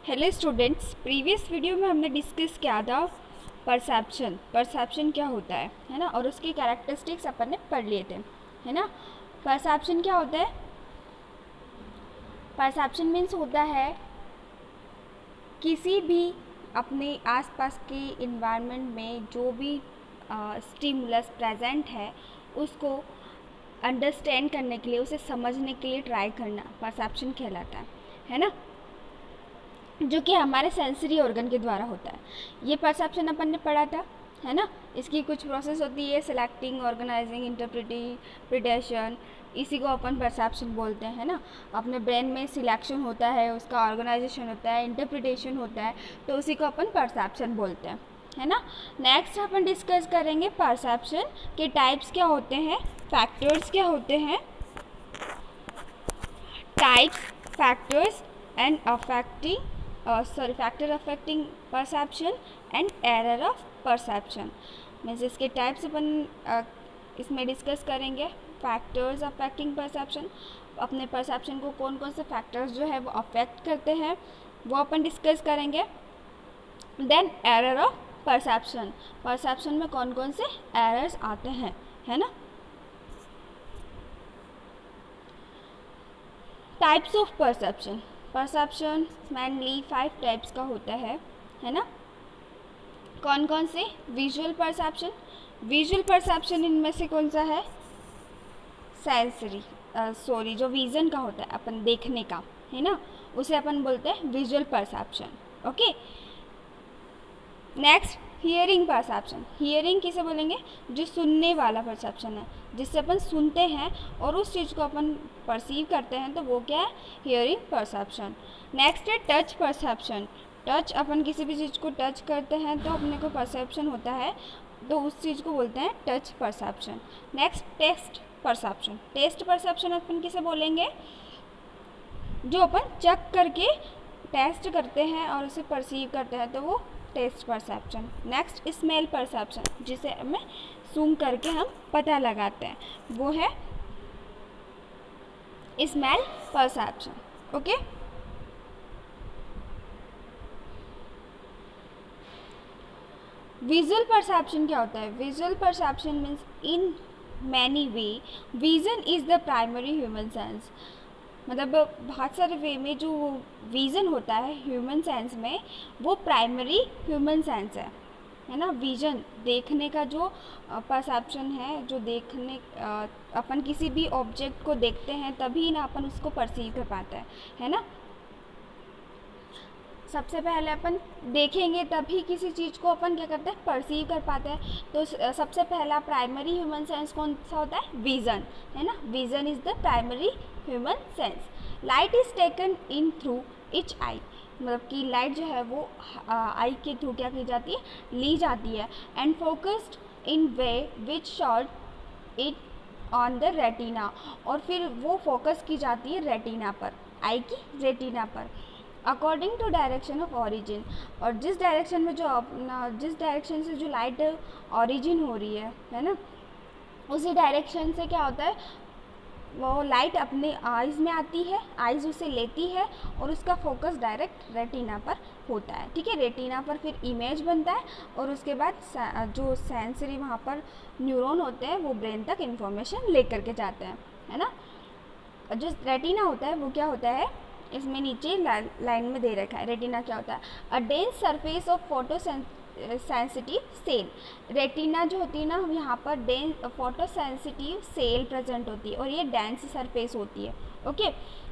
Hello students, previous video में हमने discuss किया था परसेप्शन क्या होता है ना, और उसकी कैरेक्टरिस्टिक्स अपन ने पढ़ लिए थे, है ना। परसेप्शन क्या होता है? परसेप्शन मीन्स होता है किसी भी अपने आसपास के इन्वायरमेंट में जो भी स्टिमुलस प्रेजेंट है उसको अंडरस्टैंड करने के लिए, उसे समझने के लिए ट्राई करना परसेप्शन कहलाता है ना, जो कि हमारे सेंसरी ऑर्गन के द्वारा होता है। ये परसेप्शन अपन ने पढ़ा था, है ना। इसकी कुछ प्रोसेस होती है, सिलेक्टिंग, ऑर्गेनाइजिंग, इंटरप्रिटेशन, इसी को अपन परसेप्शन बोलते हैं, है ना। अपने ब्रेन में सिलेक्शन होता है, उसका ऑर्गेनाइजेशन होता है, इंटरप्रिटेशन होता है, तो उसी को अपन परसेप्शन बोलते हैं, है ना। नेक्स्ट अपन डिस्कस करेंगे परसेप्शन के टाइप्स क्या होते हैं, फैक्टर्स क्या होते हैं, types, factors and factor affecting perception and error of perception. Means इसके टाइप्स अपन इसमें डिस्कस करेंगे। फैक्टर्स अफेक्टिंग परसेप्शन, अपने परसेप्शन को कौन कौन से फैक्टर्स जो है वो अफेक्ट करते हैं वो अपन डिस्कस करेंगे। Then error of perception, perception में कौन कौन से एरर्स आते हैं, है ना। Types of perception, perception mainly 5 types का होता है ना। कौन कौन से? विजुअल परसेप्शन, विजुअल परसेप्शन इनमें से कौन सा है? सेंसरी जो विजन का होता है, अपन देखने का, है ना, उसे अपन बोलते हैं visual perception. Okay. Next hearing perception, hearing किसे बोलेंगे? जो सुनने वाला परसेप्शन है, जिससे अपन सुनते हैं और उस चीज़ को अपन परसीव करते हैं, तो वो क्या है? Hearing perception. नेक्स्ट है टच परसेप्शन, टच, अपन किसी भी चीज़ को टच करते हैं तो अपने को परसेप्शन होता है, तो उस चीज़ को बोलते हैं touch perception. Next test perception, test perception अपन किसे बोलेंगे? जो अपन चख करके टेस्ट करते हैं और उसे परसीव करते हैं, तो वो taste perception. Next smell perception, जिसे हमें सूंघ करके हम पता लगाते हैं, वो है smell perception. Okay. Visual perception क्या होता है? Visual perception means in many way vision is the primary human sense, मतलब बहुत सारे वे में जो विज़न होता है ह्यूमन सेंस में, वो प्राइमरी ह्यूमन सेंस है ना। विजन, देखने का जो परसेप्शन है, जो देखने अपन किसी भी ऑब्जेक्ट को देखते हैं तभी ना अपन उसको परसीव कर पाते हैं, है ना। सबसे पहले अपन देखेंगे तभी किसी चीज़ को अपन क्या करते हैं? परसीव कर पाते हैं। तो सबसे पहला प्राइमरी ह्यूमन सेंस कौन सा होता है? विज़न, है ना। Vision is the primary human sense. Light is taken in through each eye, मतलब कि लाइट जो है वो आई के थ्रू क्या की जाती है? ली जाती है। And focused in way which shot it on the retina, और फिर वो फोकस की जाती है रेटिना पर, आई की रेटिना पर, according to direction of origin, और जिस डायरेक्शन में जिस डायरेक्शन से जो लाइट ऑरिजिन हो रही है ना, उसी डायरेक्शन से क्या होता है? वो लाइट अपने आइज़ में आती है, आइज़ उसे लेती है और उसका फोकस डायरेक्ट रेटिना पर होता है, ठीक है। रेटिना पर फिर इमेज बनता है और उसके बाद जो सेंसरी वहाँ पर न्यूरॉन होते हैं वो ब्रेन तक इंफॉर्मेशन लेकर के जाते हैं, है ना। जो रेटिना होता है वो क्या होता है? इसमें नीचे लाइन में दे रखा है। रेटिना क्या होता है? A dense surface of photo sensitive cell, retina जो होती है ना, यहाँ पर dense photo sensitive cell present होती है और ये डेंस सरफेस होती है। ओके।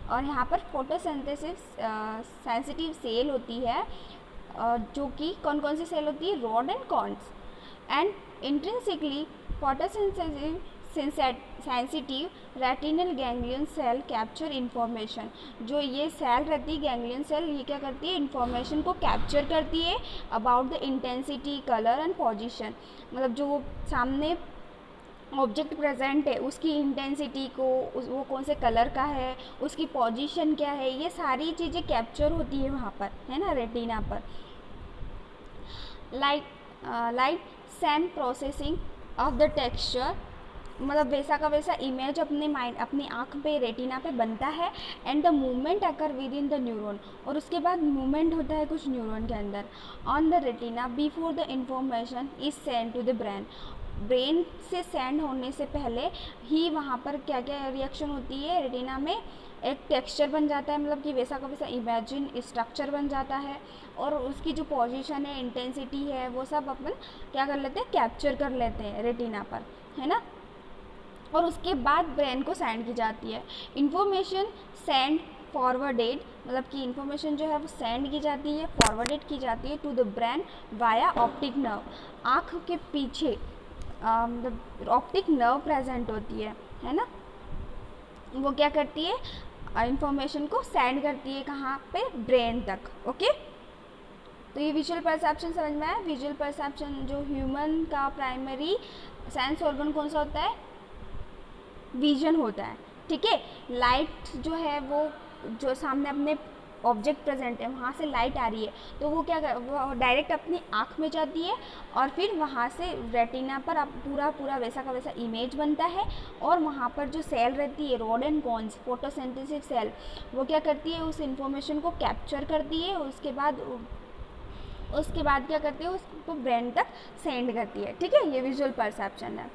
और यहाँ पर फोटो सेंसिटिव सेल होती है, जो कि कौन कौन सी सेल होती है? Rod and cones. And intrinsically photo sensitive retinal ganglion cell capture information, जो ये सेल रहती है गैंग्लियन सेल, ये क्या करती है? इंफॉर्मेशन को कैप्चर करती है about the intensity, colour and position, मतलब जो सामने ऑब्जेक्ट प्रेजेंट है उसकी इंटेंसिटी को, वो कौन से कलर का है, उसकी पोजीशन क्या है, ये सारी चीज़ें कैप्चर होती है वहाँ पर, है ना, रेटिना पर। Light same processing of the texture मतलब वैसा का वैसा इमेज अपने माइंड अपनी आँख पे रेटिना पे बनता है, and the movement occur with in the neuron, और उसके बाद मूवमेंट होता है कुछ न्यूरॉन के अंदर on the retina before the information is send to the brain. Brain से सेंड होने से पहले ही वहाँ पर क्या क्या रिएक्शन होती है, रेटिना में एक टेक्सचर बन जाता है, मतलब कि वैसा का वैसा इमेजिन स्ट्रक्चर बन जाता है, और उसकी जो पोजीशन है, इंटेंसिटी है, वो सब अपन क्या कर लेते हैं, कैप्चर कर लेते हैं रेटिना पर, है ना। और उसके बाद ब्रेन को सेंड की जाती है इंफॉर्मेशन, सेंड फॉरवर्डेड, मतलब कि इंफॉर्मेशन जो है वो सेंड की जाती है, फॉरवर्डेड की जाती है to the brain via optic nerve. आँख के पीछे मतलब ऑप्टिक नर्व प्रेजेंट होती है ना, वो क्या करती है, इंफॉर्मेशन को सेंड करती है कहाँ पे, ब्रेन तक। ओके, तो ये विजुअल परसेप्शन समझ में आया। विजुअल परसेप्शन जो ह्यूमन का प्राइमरी सेंस ऑर्गन कौन सा होता है, विजन होता है, ठीक है। लाइट जो है वो जो सामने अपने ऑब्जेक्ट प्रेजेंट है वहाँ से लाइट आ रही है, तो वो क्या कर, वो डायरेक्ट अपनी आँख में जाती है, और फिर वहाँ से रेटिना पर अब पूरा वैसा का वैसा इमेज बनता है, और वहाँ पर जो सेल रहती है, rod and cones photosynthesis cell, वो क्या करती है, उस इंफॉर्मेशन को कैप्चर करती है, उसके बाद क्या करती है, उसको ब्रेन तक सेंड करती है, ठीक है। ये विजुअल परसेप्शन है।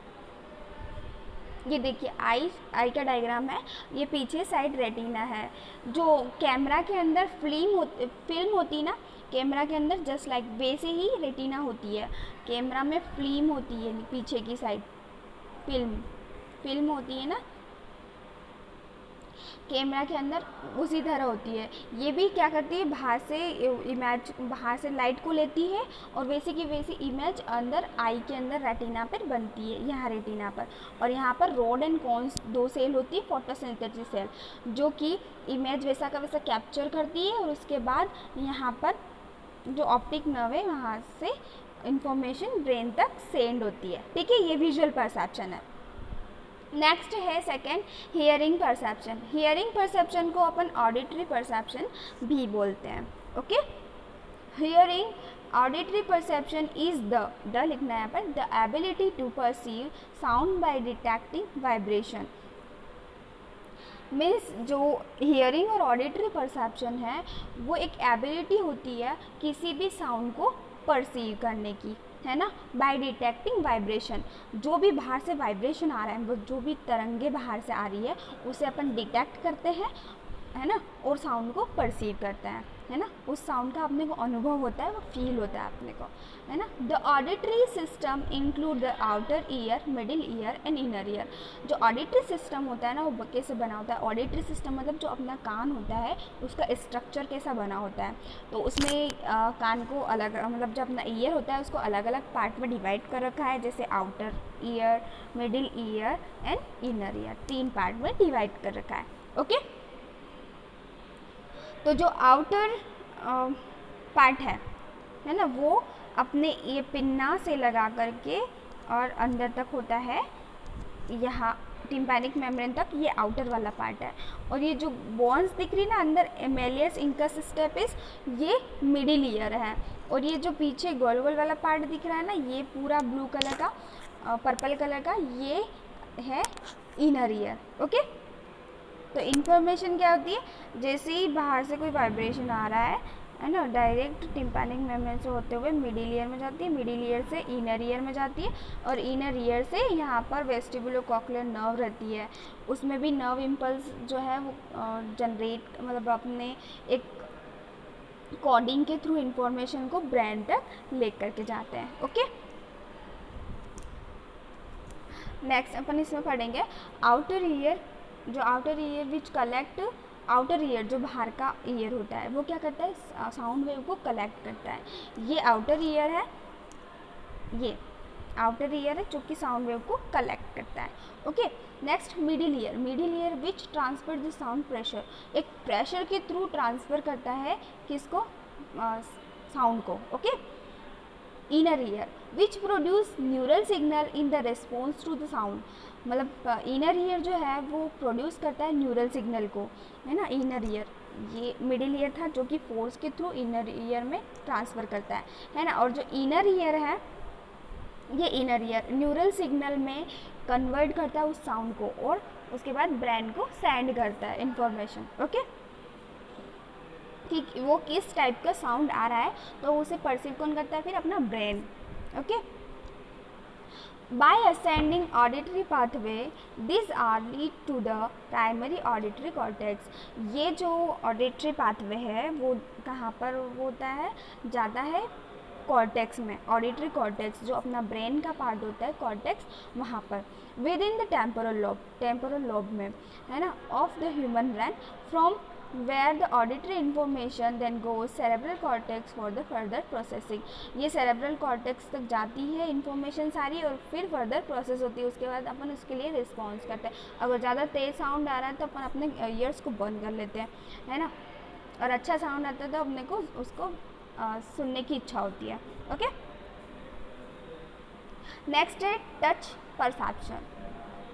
ये देखिए आई का डायग्राम है, ये पीछे साइड रेटिना है। जो कैमरा के अंदर फिल्म होती ना, कैमरा के अंदर जस्ट लाइक वैसे ही रेटिना होती है, कैमरा में फिल्म होती है, पीछे की साइड फिल्म होती है ना कैमरा के अंदर, उसी तरह होती है। ये भी क्या करती है, बाहर से लाइट को लेती है, और वैसे की वैसी इमेज अंदर आई के अंदर रेटिना पर बनती है, यहाँ रेटिना पर। और यहाँ पर रॉड एंड कॉन्स दो सेल होती है, फोटोसिंथेसिस सेल, जो कि इमेज वैसा का वैसा कैप्चर करती है, और उसके बाद यहाँ पर जो ऑप्टिक नर्व है वहाँ से इंफॉर्मेशन ब्रेन तक सेंड होती है, ठीक है। ये विजुअल परसेप्शन है। नेक्स्ट है second, hearing perception. Hearing perception को अपन ऑडिटरी परसेप्शन भी बोलते हैं, okay. Hearing auditory perception is the लिखना है यहाँ पर, the ability to perceive sound by detecting vibration. Means जो हियरिंग और ऑडिटरी परसेप्शन है वो एक एबिलिटी होती है किसी भी साउंड को परसीव करने की, है ना, बाय डिटेक्टिंग वाइब्रेशन। जो भी बाहर से वाइब्रेशन आ रहा है, वो जो भी तरंगे बाहर से आ रही है उसे अपन डिटेक्ट करते हैं, है ना, और साउंड को परसीव करते हैं, है ना, उस साउंड का अपने को अनुभव होता है, वो फील होता है अपने को, है ना। The auditory system include the outer ear, middle year and inner ear. जो ऑडिटरी सिस्टम होता है ना, वो कैसे बना होता है, ऑडिटरी सिस्टम मतलब जो अपना कान होता है उसका स्ट्रक्चर कैसा बना होता है, तो उसमें कान को अलग, मतलब जो अपना ईयर होता है उसको अलग अलग पार्ट में डिवाइड कर रखा है, जैसे outer ear, middle year and inner ear, 3 part में डिवाइड कर रखा है, ओके। तो जो आउटर पार्ट है ना, वो अपने ये पिन्ना से लगा करके और अंदर तक होता है, यहाँ टिम्पैनिक मेम्ब्रेन तक, ये आउटर वाला पार्ट है। और ये जो बोन्स दिख रही है ना अंदर, एमेलियस इंकस स्टेपिस, ये मिडिल ईयर है। और ये जो पीछे गोल गोल वाला पार्ट दिख रहा है ना, ये पूरा ब्लू कलर का, पर्पल कलर का, ये है इनर ईयर, ओके। तो इन्फॉर्मेशन क्या होती है, जैसे ही बाहर से कोई वाइब्रेशन आ रहा है ना, डायरेक्ट टिम्पैनिक मेम्ब्रेन से होते हुए मिडिल ईयर में जाती है, मिडिल ईयर से इनर ईयर में जाती है, और इनर ईयर से यहाँ पर वेस्टिबुलोकॉक्लियर नर्व रहती है, उसमें भी नर्व इम्पल्स जो है वो जनरेट, मतलब अपने एक कोडिंग के थ्रू इंफॉर्मेशन को ब्रेन तक ले करके जाते हैं, ओके। नेक्स्ट अपन इसमें पढ़ेंगे आउटर ईयर। जो outer year which collect, outer ear जो बाहर का ईयर होता है वो क्या करता है, साउंड वेव को कलेक्ट करता है। ये आउटर ईयर है, ये आउटर ईयर है जो कि साउंड वेव को कलेक्ट करता है, okay. Next middle ear, middle ear which transfer the sound pressure, एक प्रेशर के थ्रू ट्रांसफ़र करता है किसको, साउंड को, okay. Inner ear which produce neural signal in the response to the sound, मतलब इनर ईयर जो है वो प्रोड्यूस करता है न्यूरल सिग्नल को, है ना। इनर ईयर, ये मिडिल ईयर था जो कि फोर्स के थ्रू इनर ईयर में ट्रांसफ़र करता है ना। और जो इनर ईयर है ये इनर ईयर न्यूरल सिग्नल में कन्वर्ट करता है उस साउंड को और उसके बाद ब्रेन को सेंड करता है इंफॉर्मेशन। ओके, कि वो किस टाइप का साउंड आ रहा है, तो उसे परसीव कौन करता है, फिर अपना brain. Okay, by ascending auditory pathway this are lead to the primary auditory cortex. ये जो ऑडिटरी पाथवे है वो कहाँ पर होता है, ज़्यादा है कॉर्टेक्स में, ऑडिटरी कॉर्टेक्स जो अपना ब्रेन का पार्ट होता है कॉर्टेक्स, वहाँ पर with in the temporal lobe में, है ना, of the human brain, from where the auditory information then goes cerebral cortex for the further processing। ये cerebral cortex तक जाती है information सारी और फिर further process होती है, उसके बाद अपन उसके लिए रिस्पॉन्स करते हैं। अगर ज़्यादा तेज़ साउंड आ रहा है तो अपन अपने ईयर्स को बंद कर लेते हैं, है ना, और अच्छा साउंड आता है तो अपने को उसको सुनने की इच्छा होती है। ओके, नेक्स्ट है टच परसेप्शन।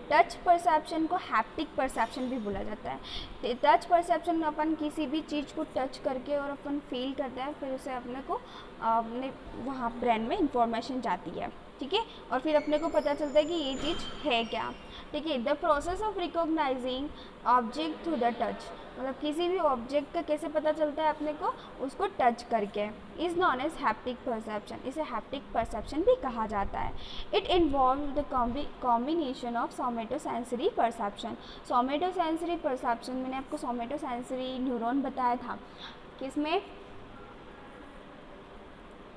टच परसेप्शन को हैप्टिक परसेप्शन भी बोला जाता है। टच परसेप्शन में अपन किसी भी चीज़ को टच करके और अपन फील करते हैं, फिर उसे अपने को अपने वहाँ ब्रेन में इंफॉर्मेशन जाती है, ठीक है, और फिर अपने को पता चलता है कि ये चीज़ है क्या, ठीक है। The process of recognising object through the touch, मतलब किसी भी ऑब्जेक्ट का कैसे पता चलता है अपने को, उसको टच करके, is known as haptic perception. इसे हैप्टिक परसेप्शन भी कहा जाता है। It involve the combination of somatosensory perception. Somatosensory perception मैंने आपको सोमेटोसेंसरी न्यूरॉन बताया था, किसमें,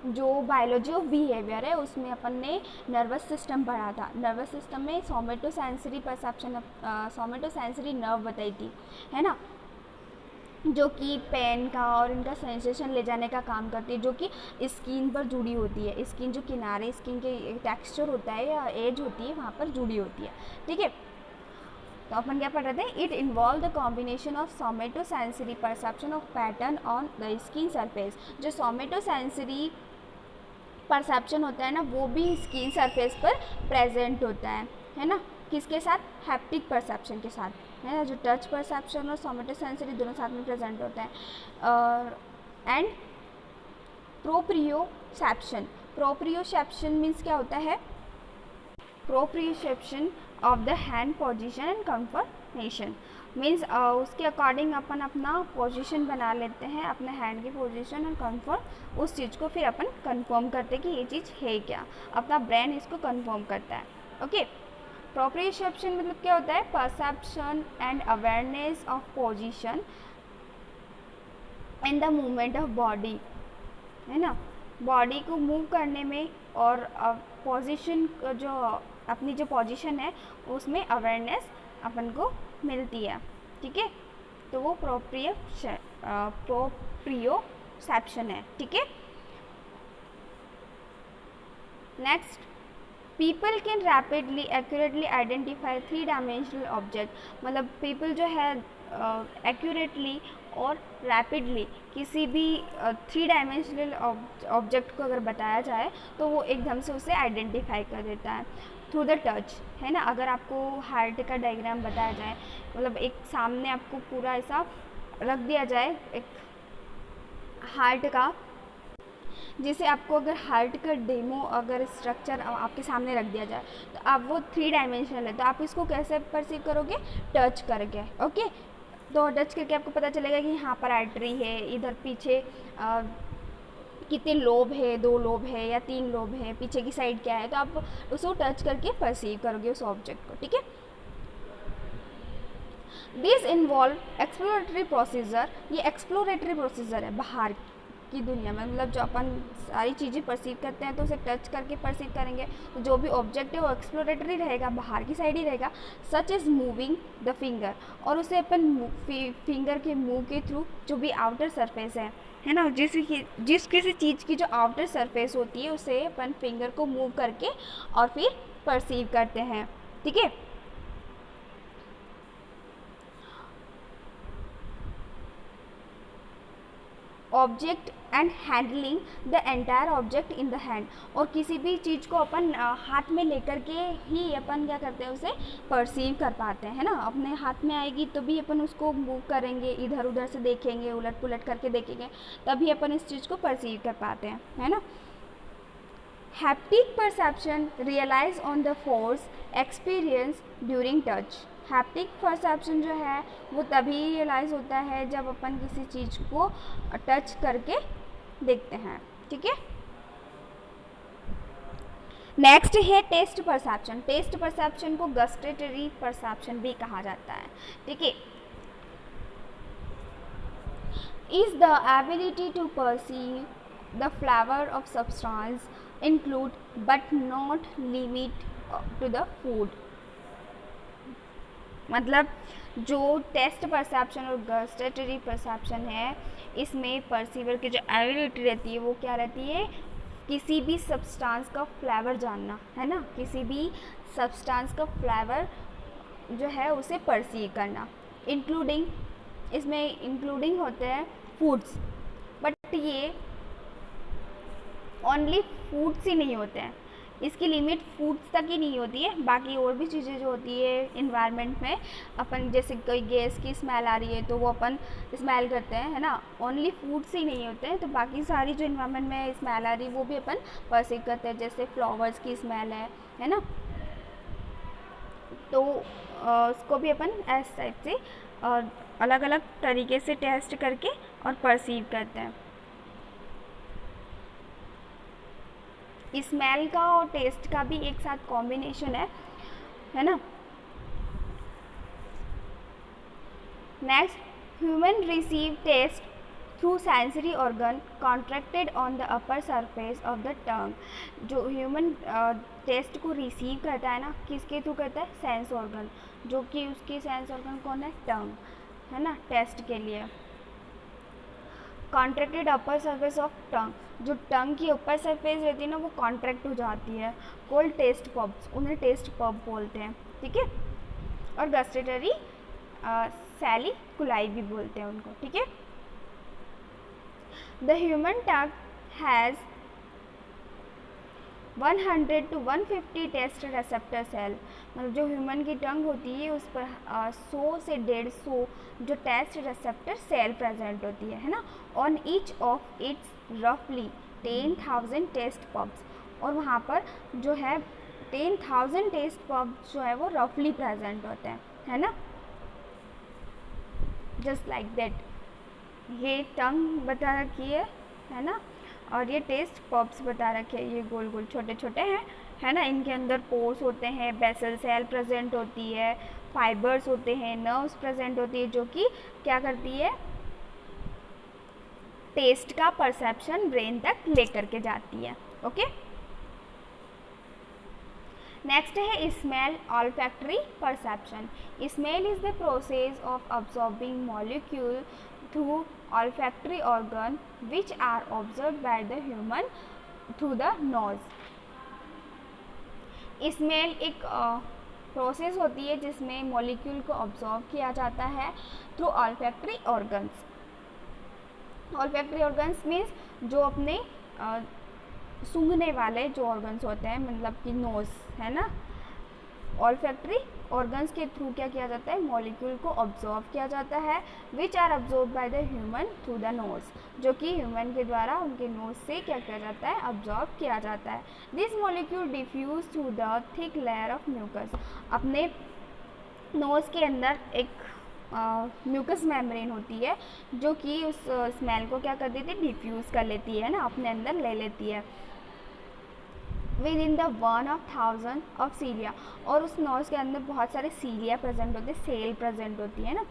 जो बायोलॉजी ऑफ बिहेवियर है उसमें अपन ने नर्वस सिस्टम पढ़ा था। नर्वस सिस्टम में सोमेटोसेंसरी परसेप्शन, सोमेटोसेंसरी नर्व बताई थी, है ना, जो कि पेन का और इनका सेंसेशन ले जाने का काम करती है, जो कि स्किन पर जुड़ी होती है। स्किन जो किनारे स्किन के टेक्सचर होता है या एज होती है वहाँ पर जुड़ी होती है, ठीक है। तो अपन क्या पढ़ रहे थे, it involve the combination of somatosensory perception of pattern on the skin surface. जो सोमेटोसेंसरी परसेप्शन होता है ना, वो भी स्किन सरफेस पर प्रेजेंट होता है ना, किसके साथ, हैप्टिक परसेप्शन के साथ, है ना। जो टच परसेप्शन और सोमेटोसेंसरी दोनों साथ में प्रेजेंट होते हैं। And proprioception. प्रोप्रियोसेप्शन मीन्स क्या होता है, proprioception of the hand position and confirmation, means उसके अकॉर्डिंग अपन अपना पोजीशन बना लेते हैं, अपने हैंड की पोजीशन और कंफर्म, उस चीज़ को फिर अपन कंफर्म करते हैं कि ये चीज़ है क्या, अपना ब्रेन इसको कंफर्म करता है। ओके, प्रोप्रियोसेप्शन मतलब क्या होता है, perception and awareness of position in the movement of body, है ना, बॉडी को मूव करने में और पोजीशन जो अपनी जो पोजीशन है उसमें अवेयरनेस अपन को मिलती है, ठीक है। तो वो प्रोप्रियोसेप्शन है, ठीक है। Next, people can rapidly accurately identify 3 dimensional object. मतलब पीपल जो है एक्यूरेटली और रैपिडली किसी भी 3 डायमेंशनल ऑब्जेक्ट को अगर बताया जाए तो वो एकदम से उसे आइडेंटिफाई कर देता है थ्रू द टच, है ना। अगर आपको हार्ट का डायग्राम बताया जाए, मतलब एक सामने आपको पूरा ऐसा रख दिया जाए एक हार्ट का, जैसे आपको अगर हार्ट का डेमो अगर स्ट्रक्चर आपके सामने रख दिया जाए तो आप वो 3 डायमेंशनल है, तो आप इसको कैसे परसीव करोगे, टच करके। ओके, तो टच करके आपको पता चलेगा कि यहाँ पर आर्टरी है, इधर पीछे कितने लोब है, 2 लोब है या 3 लोब है, पीछे की साइड क्या है, तो आप उसको टच करके परसीव करोगे उस ऑब्जेक्ट को, ठीक है। This involve exploratory procedure. ये एक्सप्लोरेटरी प्रोसीजर है बाहर की दुनिया में, मतलब जो अपन सारी चीज़ें परसीव करते हैं तो उसे टच करके परसीव करेंगे, तो जो भी ऑब्जेक्ट है वो एक्सप्लोरेटरी रहेगा, बाहर की साइड ही रहेगा। Such is moving the finger, और उसे अपन फिंगर के मूव के थ्रू जो भी आउटर सरफेस है ना, जिस किसी चीज़ की जो आउटर सरफेस होती है उसे अपन फिंगर को मूव करके और फिर परसीव करते हैं, ठीक है। Object and handling the entire object in the hand, और किसी भी चीज़ को अपन हाथ में लेकर के ही अपन क्या करते हैं, उसे परसीव कर पाते हैं, है ना। अपने हाथ में आएगी तो भी अपन उसको मूव करेंगे, इधर उधर से देखेंगे, उलट पुलट करके देखेंगे, तभी अपन इस चीज़ को परसीव कर पाते हैं, है ना। Haptic perception realize on the force experience during touch. Haptic perception जो है वो तभी रियलाइज होता है जब अपन किसी चीज़ को टच करके देखते हैं, ठीक है। नेक्स्ट है टेस्ट परसेप्शन। टेस्ट परसेप्शन को गस्टेटरी परसेप्शन भी कहा जाता है, ठीक है। Is the ability to perceive the flavour of substance include but not limit to the food. मतलब जो टेस्ट परसेप्शन और गस्टेटरी परसेप्शन है, इसमें परसीवर की जो एबिलिटी रहती है वो क्या रहती है, किसी भी सब्सटेंस का फ्लेवर जानना, है ना, किसी भी सब्सटेंस का फ्लेवर जो है उसे परसीव करना। इंक्लूडिंग, इसमें इंक्लूडिंग होते हैं फूड्स, बट ये ओनली फूड्स ही नहीं होते हैं, इसकी लिमिट फूड्स तक ही नहीं होती है, बाकी और भी चीज़ें जो होती है इन्वायरमेंट में, अपन जैसे कोई गैस की स्मेल आ रही है तो वो अपन स्मेल करते हैं, है ना, ओनली फूड्स ही नहीं होते हैं, तो बाकी सारी जो इन्वायरमेंट में स्मेल आ रही है वो भी अपन परसीव करते हैं, जैसे फ्लावर्स की स्मेल है ना, तो उसको भी अपन ऐसे टाइप से और अलग अलग तरीके से टेस्ट करके और परसीव करते हैं। स्मेल का और टेस्ट का भी एक साथ कॉम्बिनेशन है ना। Next, human receive taste through sensory organ contracted on the upper surface of the tongue. जो ह्यूमन टेस्ट को रिसीव करता है ना, किसके थ्रू करता है, सेंस ऑर्गन, जो कि उसकी सेंस ऑर्गन कौन है, टंग, है ना, टेस्ट के लिए। Contracted upper surface of tongue, जो टंग की ऊपर सरफेस रहती है ना वो कॉन्ट्रैक्ट हो जाती है, कोल्ड टेस्ट पब्स, उन्हें टेस्ट पब बोलते हैं, ठीक है। और गस्टेटरी सैली कुलाई भी बोलते हैं उनको, ठीक है। The human tongue has 100 to 150 taste receptor cell. मतलब जो ह्यूमन की टंग होती है उस पर 100 से 150 जो टेस्ट रिसेप्टर सेल प्रेजेंट होती है ना, ऑन ईच ऑफ इट्स रफली 10,000 टेस्ट पब्स, और वहाँ पर जो है 10,000 टेस्ट पब्स जो है वो रफली प्रेजेंट होते हैं, है ना, जस्ट लाइक दैट। ये टंग बता रखी है ना, और ये टेस्ट पब्स बता रखे हैं, ये गोल गोल छोटे छोटे हैं, है ना, इनके अंदर पोर्स होते हैं, बेसल सेल प्रेजेंट होती है, फाइबर्स होते हैं, नर्व्स प्रेजेंट होती है, जो कि क्या करती है, टेस्ट का परसेप्शन ब्रेन तक लेकर के जाती है, ओके। नेक्स्ट है smell olfactory perception. Smell is the process of absorbing molecule through olfactory organ which are observed by the human through the nose। Smell एक प्रोसेस होती है जिसमें मॉलिक्यूल को ऑब्जॉर्व किया जाता है through olfactory organs. Olfactory organs means जो अपने सूंघने वाले जो ऑर्गन्स होते हैं, मतलब कि नोज, है ना, ऑल्फैक्टरी ऑर्गन्स के थ्रू क्या किया जाता है, मॉलिक्यूल को ऑब्जॉर्व किया जाता है, which are absorb by the human through the nose, जो कि ह्यूमन के द्वारा उनके नोज से क्या किया जाता है, ऑब्जॉर्व किया जाता है। This molecule diffuse through the thick layer of mucus. अपने नोज के अंदर एक म्यूकस मेम्ब्रेन होती है जो कि उस स्मेल को क्या कर देती है, डिफ्यूज़ कर लेती है ना, अपने अंदर ले लेती है। विद इन द 1,000 ऑफ सीलिया, और उस नोज के अंदर बहुत सारे सीलिया प्रेजेंट होते हैं, सेल प्रेजेंट होती है ना,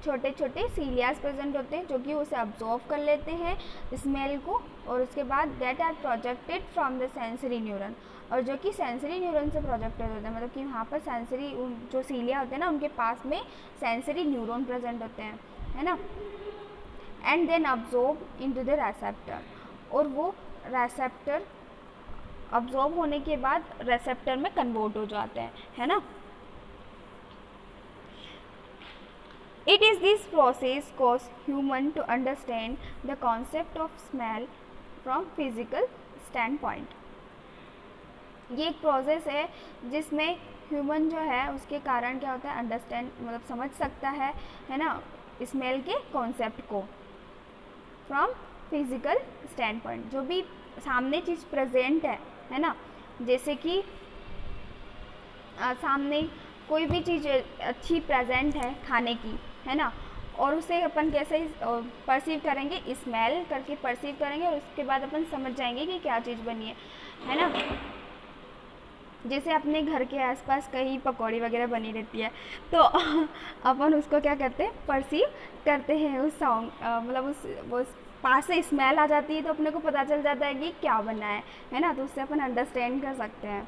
छोटे छोटे सीलियास प्रेजेंट होते हैं जो कि उसे अब्जॉर्व कर लेते हैं स्मेल को, और उसके बाद that are projected from the sensory neuron, और जो कि सेंसरी न्यूरन से प्रोजेक्टेड होते हैं, मतलब कि वहाँ पर सेंसरी जो सीलिया होते हैं ना उनके पास में सेंसरी न्यूरॉन प्रेजेंट होते हैं, है ना, and then absorb into the receptor, और वो रिसेप्टर अब्जॉर्ब होने के बाद रिसेप्टर में कन्वर्ट हो जाते हैं, है ना। It is this process cause human to understand the concept of smell from physical standpoint। ये एक प्रोसेस है जिसमें ह्यूमन जो है उसके कारण क्या होता है, अंडरस्टैंड मतलब समझ सकता है ना, स्मेल के कॉन्सेप्ट को फ्रॉम फिजिकल स्टैंड पॉइंट, जो भी सामने चीज़ प्रेजेंट है ना, जैसे कि सामने कोई भी चीज़ अच्छी प्रेजेंट है खाने की, है ना, और उसे अपन कैसे परसीव करेंगे, स्मेल करके परसीव करेंगे, और उसके बाद अपन समझ जाएंगे कि क्या चीज़ बनी है ना। जैसे अपने घर के आसपास कहीं पकौड़ी वगैरह बनी रहती है, तो अपन उसको क्या करते हैं, परसीव करते हैं उस साउंड, मतलब वो पास से स्मेल आ जाती है तो अपने को पता चल जाता है कि क्या बना है ना, तो उससे अपन अंडरस्टैंड कर सकते हैं।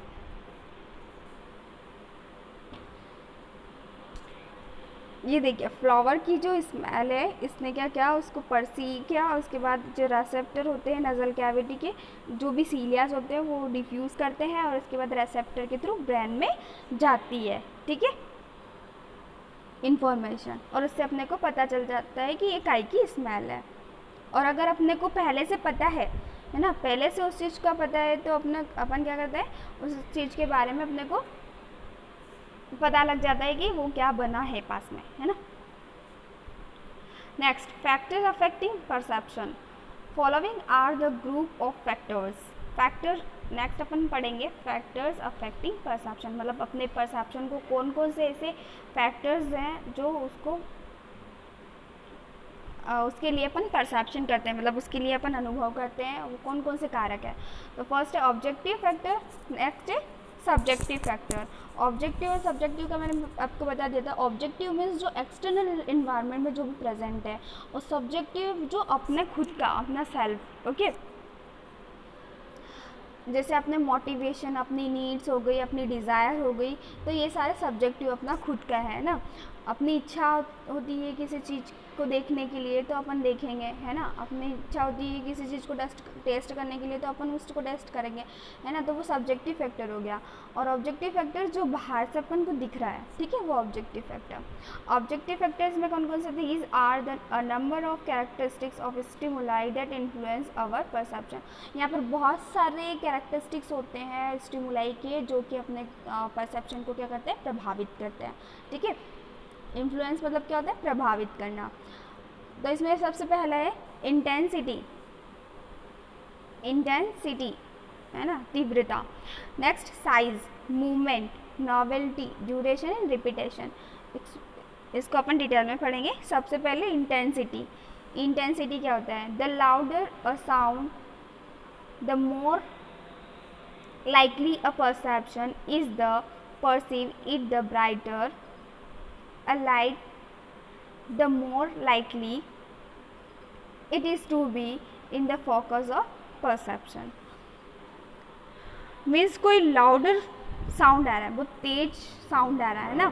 ये देखिए फ्लावर की जो स्मेल है, इसने क्या किया, उसको परसीव किया, और उसके बाद जो रेसेप्टर होते हैं नज़ल कैविटी के, जो भी सीलियाज होते हैं वो डिफ्यूज़ करते हैं, और उसके बाद रेसेप्टर के थ्रू ब्रेन में जाती है, ठीक है, इंफॉर्मेशन, और उससे अपने को पता चल जाता है कि ये काय की स्मेल है। और अगर अपने को पहले से पता है ना, पहले से उस चीज़ का पता है, तो अपन क्या करते हैं, उस चीज़ के बारे में अपने को पता लग जाता है कि वो क्या बना है पास में, है ना। Next, factors affecting perception, following are the group of factors. Factor next अपन पढ़ेंगे, फैक्टर्स अफेक्टिंग परसेप्शन, मतलब अपने परसेप्शन को कौन कौन से ऐसे फैक्टर्स हैं जो उसके लिए अपन परसेप्शन करते हैं, मतलब उसके लिए अपन अनुभव करते हैं, वो कौन कौन से कारक है। तो फर्स्ट है ऑब्जेक्टिव फैक्टर, नेक्स्ट है सब्जेक्टिव फैक्टर। ऑब्जेक्टिव और सब्जेक्टिव का मैंने आपको बता दिया था। ऑब्जेक्टिव मीन्स जो एक्सटर्नल इन्वायरमेंट में जो भी प्रेजेंट है, और सब्जेक्टिव जो अपने खुद का, अपना सेल्फ, ओके। जैसे अपने मोटिवेशन, अपनी नीड्स हो गई, अपनी डिज़ायर हो गई, तो ये सारे सब्जेक्टिव अपना खुद का है ना। अपनी इच्छा होती है किसी चीज़ को देखने के लिए, तो अपन देखेंगे, है ना। अपनी इच्छा होती है किसी चीज़ को टेस्ट करने के लिए, तो अपन उसको टेस्ट करेंगे, है ना। तो वो सब्जेक्टिव फैक्टर हो गया। और ऑब्जेक्टिव फैक्टर जो बाहर से अपन को दिख रहा है, ठीक है, वो ऑब्जेक्टिव फैक्टर। ऑब्जेक्टिव फैक्टर्स में कौन कौन से थे, is are the number of characteristics of stimuli that influence our perception. यहाँ पर बहुत सारे कैरेक्टरिस्टिक्स होते हैं स्टिमुलाई के, जो कि अपने परसेप्शन को क्या करते हैं, प्रभावित करते हैं, ठीक है। इन्फ्लुएंस मतलब क्या होता है, प्रभावित करना। तो इसमें सबसे पहला है इंटेंसिटी, इंटेंसिटी, है ना, तीव्रता। Next size, movement, novelty, duration and repetition. इसको अपन डिटेल में पढ़ेंगे। सबसे पहले इंटेंसिटी। इंटेंसिटी क्या होता है, the louder a sound the more likely a perception is the perceive it, the brighter a light the more likely it is to be in the focus of perception। Means कोई louder sound आ रहा है, बहुत तेज sound आ रहा है ना,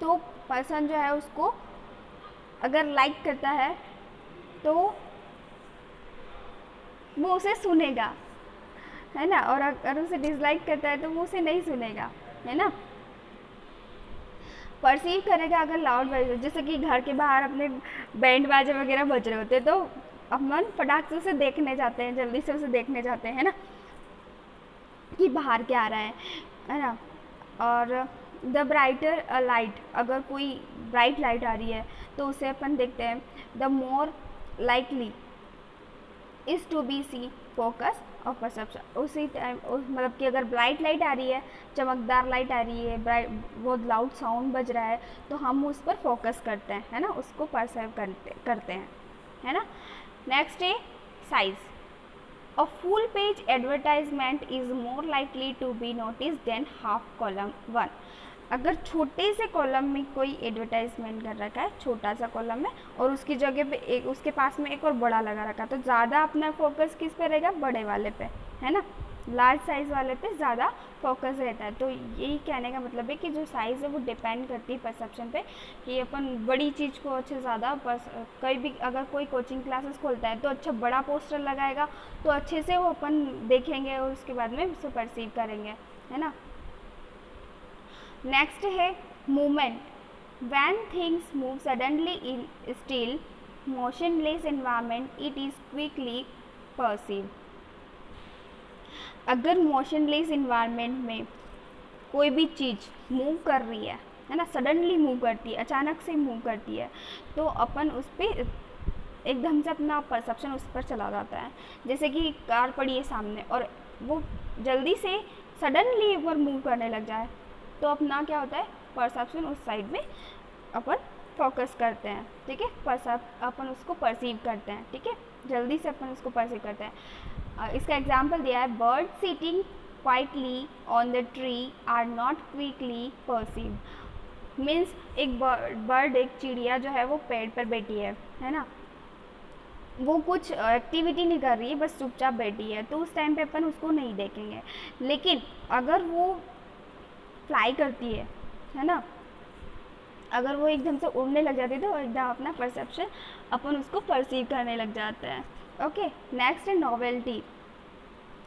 तो person जो है उसको अगर लाइक करता है तो वो उसे सुनेगा, है ना। और अगर उसे डिसलाइक करता है तो वो उसे नहीं सुनेगा, है ना। परसीव करेगा अगर लाउड बज, जैसे कि घर के बाहर अपने बैंड बाजे वगैरह बज रहे होते हैं, तो अपन फटाक से उसे देखने जाते हैं, जल्दी से उसे देखने जाते हैं ना, कि बाहर क्या आ रहा है ना। और द ब्राइटर अ लाइट, अगर कोई ब्राइट लाइट आ रही है तो उसे अपन देखते हैं, the more likely is to be see focus of perception. उसी टाइम मतलब कि अगर ब्राइट लाइट आ रही है, चमकदार लाइट आ रही है, बहुत लाउड साउंड बज रहा है, तो हम उस पर फोकस करते हैं, है ना, उसको परसेव करते हैं, है ना। नेक्स्ट है size. A full page advertisement is more likely to be notice than half column one. अगर छोटे से कॉलम में कोई एडवर्टाइजमेंट कर रखा है, छोटा सा कॉलम में, और उसकी जगह पे एक, उसके पास में एक और बड़ा लगा रखा है, तो ज़्यादा अपना फोकस किस पे रहेगा, बड़े वाले पे, है ना, लार्ज साइज़ वाले पे ज़्यादा फोकस रहता है। तो यही कहने का मतलब है कि जो साइज़ है वो डिपेंड करती है परसेप्शन पे, कि अपन बड़ी चीज़ को अच्छे ज़्यादा कहीं भी अगर कोई कोचिंग क्लासेस खोलता है तो अच्छा बड़ा पोस्टर लगाएगा, तो अच्छे से वो अपन देखेंगे और उसके बाद में उसको परसीव करेंगे, है ना। नेक्स्ट है movement. When things move suddenly in still motionless environment it is quickly perceive. अगर मोशनलेस इन्वायरमेंट में कोई भी चीज़ मूव कर रही है ना, सडनली मूव करती है, अचानक से मूव करती है, तो अपन उस पर एकदम से अपना परसेप्शन उस पर चला जाता है। जैसे कि कार पड़ी है सामने और वो जल्दी से सडनली एक बार मूव करने लग जाए, तो अपना क्या होता है, परसेप्शन उस साइड में अपन फोकस करते हैं, ठीक है, अपन उसको परसीव करते हैं, ठीक है, जल्दी से अपन उसको परसीव करते हैं। इसका एग्जाम्पल दिया है, bird sitting quietly on the tree are not quickly perceive. Means एक बर्ड, एक चिड़िया जो है वो पेड़ पर बैठी है ना, वो कुछ एक्टिविटी नहीं कर रही है, बस चुपचाप बैठी है, तो उस टाइम पे अपन उसको नहीं देखेंगे। लेकिन अगर वो फ्लाई करती है ना, अगर वो एकदम से उड़ने लग जाती है तो एकदम अपना परसेप्शन अपन उसको परसीव करने लग जाते हैं। ओके, नेक्स्ट है novelty.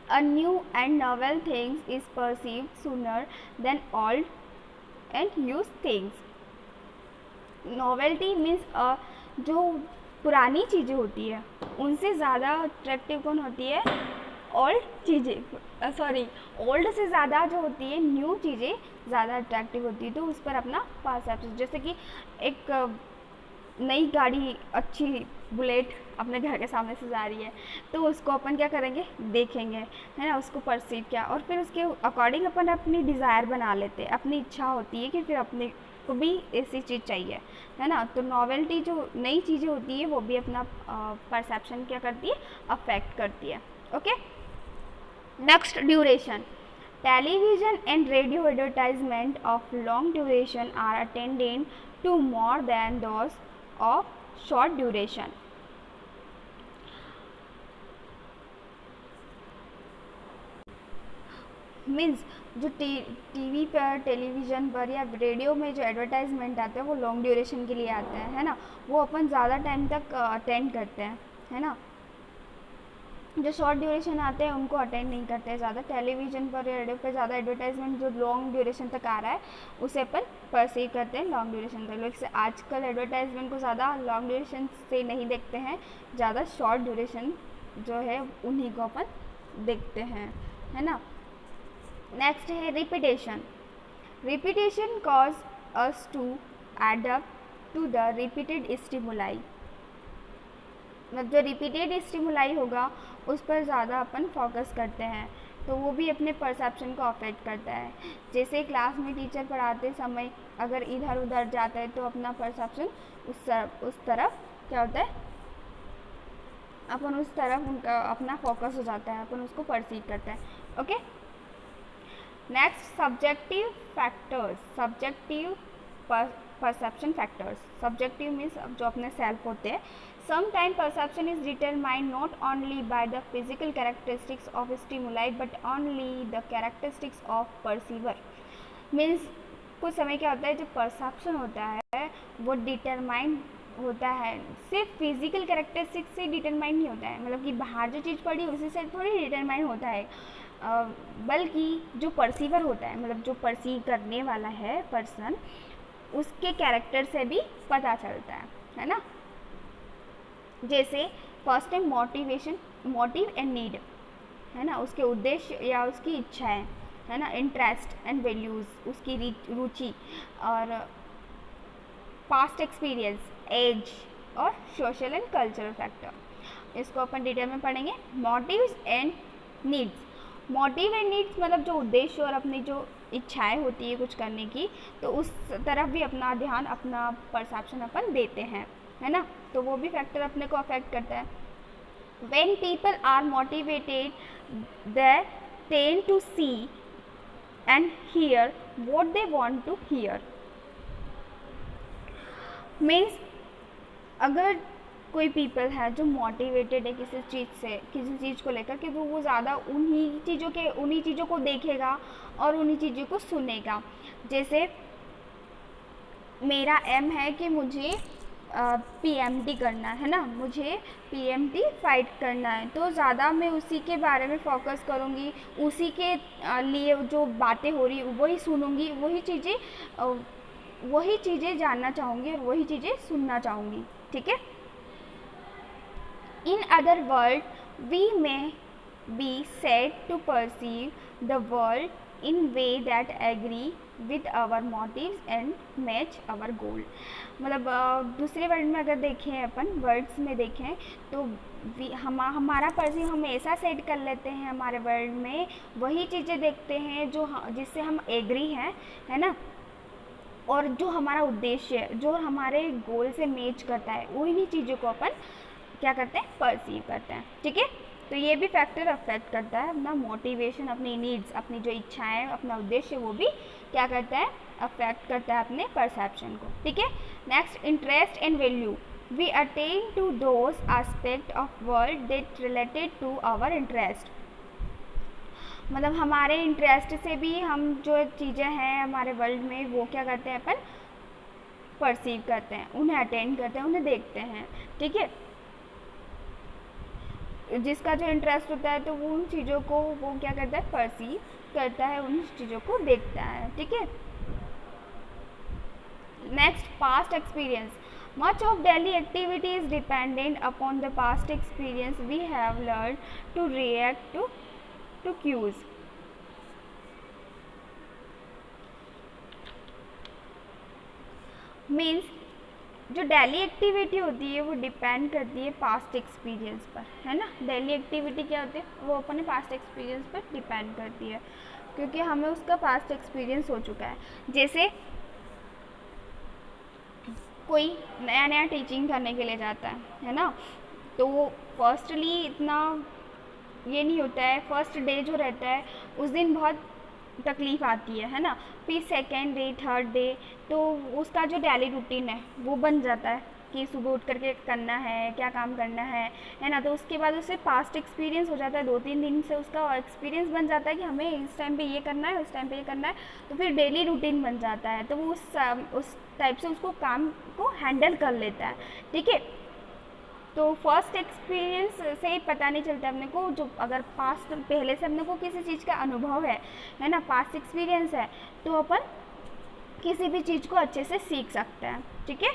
A new and novel things is perceived sooner than old and use things. Novelty means जो पुरानी चीज़ें होती है उनसे ज़्यादा अट्रैक्टिव कौन होती है, ओल्ड चीज़ें, सॉरी, ओल्ड से ज़्यादा जो होती है न्यू चीज़ें ज़्यादा अट्रैक्टिव होती है, तो उस पर अपना परसेप्शन, जैसे कि एक नई गाड़ी, अच्छी बुलेट अपने घर के सामने से जा रही है, तो उसको अपन क्या करेंगे, देखेंगे, है ना, उसको परसीव किया और फिर उसके अकॉर्डिंग अपन अपनी डिज़ायर बना लेते हैं, अपनी इच्छा होती है कि फिर अपने को भी ऐसी चीज़ चाहिए, है ना। तो नॉवेल्टी जो नई चीज़ें होती है वो भी अपना परसेप्शन क्या करती है, अफेक्ट करती है। Okay, next, duration. Television and radio advertisement of long duration are attended to more than those of short duration. Means जो टीवी पर, टेलीविज़न पर या रेडियो में जो एडवर्टाइजमेंट आते हैं वो लॉन्ग ड्यूरेशन के लिए आते हैं, है ना, वो अपन ज़्यादा टाइम तक अटेंड करते हैं, है ना। जो शॉर्ट ड्यूरेशन आते हैं उनको अटेंड नहीं करते हैं ज़्यादा। टेलीविज़न पर या रेडियो पर ज़्यादा एडवर्टाइजमेंट जो लॉन्ग ड्यूरेशन तक आ रहा है उसे अपन परसीव करते हैं लॉन्ग ड्यूरेशन तक। लोग आजकल एडवर्टाइजमेंट को ज़्यादा लॉन्ग ड्यूरेशन से नहीं देखते हैं, ज़्यादा शॉर्ट ड्यूरेशन जो है उन्हीं को अपन देखते हैं, है ना। नेक्स्ट है repetition. Repetition cause us to adapt to the repeated stimuli. मतलब जो रिपीटेड स्टिमुलाई होगा उस पर ज़्यादा अपन फोकस करते हैं, तो वो भी अपने परसेप्शन को अफेक्ट करता है। जैसे क्लास में टीचर पढ़ाते समय अगर इधर उधर जाता है तो अपना परसेप्शन उस तरफ क्या होता है, अपन उस तरफ उनका अपना फोकस हो जाता है, अपन उसको परसीव करते हैं। Okay, next, subjective factors, subjective perception factors. Subjective means जो अपने सेल्फ होते हैं। Sometimes perception is determined not only by the physical characteristics of stimuli but only the characteristics of perceiver. Means कुछ समय क्या होता है, जो परसेप्शन होता है वो डिटरमाइन होता है, सिर्फ फिजिकल कैरेक्टरिस्टिक्स से डिटरमाइन नहीं होता है, मतलब कि बाहर जो चीज़ पड़ी उसी से थोड़ी डिटरमाइन होता है, बल्कि जो परसीवर होता है, मतलब जो परसीव करने वाला है पर्सन, उसके कैरेक्टर से भी पता चलता है ना। जैसे फर्स्ट है मोटिवेशन, मोटिव एंड नीड, है ना, उसके उद्देश्य या उसकी इच्छाएं, है ना, इंटरेस्ट एंड वैल्यूज़, उसकी रुचि, और पास्ट एक्सपीरियंस, एज, और सोशल एंड कल्चरल फैक्टर। इसको अपन डिटेल में पढ़ेंगे। Motives and needs. Motive and needs मतलब जो उद्देश्य और अपनी जो इच्छाएं होती है कुछ करने की, तो उस तरफ भी अपना ध्यान, अपना परसेप्शन अपन देते हैं, है ना, तो वो भी फैक्टर अपने को अफेक्ट करता है। When people are motivated, they tend to see and hear what they want to hear. Means अगर कोई पीपल है जो मोटिवेटेड है किसी चीज़ से, किसी चीज़ को लेकर के, तो वो ज़्यादा उन्हीं चीज़ों को देखेगा और उन्हीं चीज़ों को सुनेगा। जैसे मेरा एम है कि मुझे पीएमटी करना है ना, मुझे पीएमटी फाइट करना है, तो ज़्यादा मैं उसी के बारे में फोकस करूँगी, उसी के लिए जो बातें हो रही वही सुनूँगी, वही चीज़ें जानना चाहूँगी और वही चीज़ें सुनना चाहूँगी, ठीक है। In other word we may be said to perceive the world in way that agree with our motives and match our goal. मतलब दूसरे वर्ड में अगर देखें, अपन वर्ड्स में देखें तो हमारा परसीव हम ऐसा सेट कर लेते हैं हमारे वर्ड में, वही चीज़ें देखते हैं जो जिससे हम एग्री हैं, है ना, और जो हमारा उद्देश्य है, जो हमारे गोल से मैच करता है, वही चीज़ों को अपन क्या करते हैं, परसीव करते हैं। ठीक है, तो ये भी फैक्टर अफेक्ट करता है अपना मोटिवेशन, अपनी नीड्स, अपनी जो इच्छाएं, अपना उद्देश्य, वो भी क्या करता है, अफेक्ट करता है अपने परसेप्शन को। ठीक है, next interest and value. We attend to those aspect of world that related to our interest. मतलब हमारे इंटरेस्ट से भी हम जो चीज़ें हैं हमारे वर्ल्ड में, वो क्या करते हैं, अपन परसीव करते हैं, उन्हें अटेंड करते हैं, उन्हें देखते हैं। ठीक है, जिसका जो इंटरेस्ट होता है तो वो उन चीज़ों को वो क्या करता है, परसीव करता है, उन चीज़ों को देखता है। ठीक है, next past experience. Much of daily activity is dependent upon the past experience we have learn to react to cues. Means जो डेली एक्टिविटी होती है वो डिपेंड करती है पास्ट एक्सपीरियंस पर, है ना। डेली एक्टिविटी क्या होती है, वो अपने पास्ट एक्सपीरियंस पर डिपेंड करती है, क्योंकि हमें उसका पास्ट एक्सपीरियंस हो चुका है। जैसे कोई नया नया टीचिंग करने के लिए जाता है ना, तो वो फर्स्टली इतना ये नहीं होता है, फर्स्ट डे जो रहता है उस दिन बहुत तकलीफ़ आती है ना, फिर सेकेंड डे, थर्ड डे, तो उसका जो डेली रूटीन है वो बन जाता है कि सुबह उठ करके करना है, क्या काम करना है ना। तो उसके बाद उससे पास्ट एक्सपीरियंस हो जाता है, 2-3 दिन से उसका एक्सपीरियंस बन जाता है कि हमें इस टाइम पे ये करना है, उस टाइम पे ये करना है, तो फिर डेली रूटीन बन जाता है, तो वो उस टाइप से उसको काम को हैंडल कर लेता है। ठीक है, तो फर्स्ट एक्सपीरियंस से ही पता नहीं चलता अपने को, जो अगर पास्ट पहले से अपने को किसी चीज़ का अनुभव है ना, पास्ट एक्सपीरियंस है, तो अपन किसी भी चीज़ को अच्छे से सीख सकते हैं। ठीक है,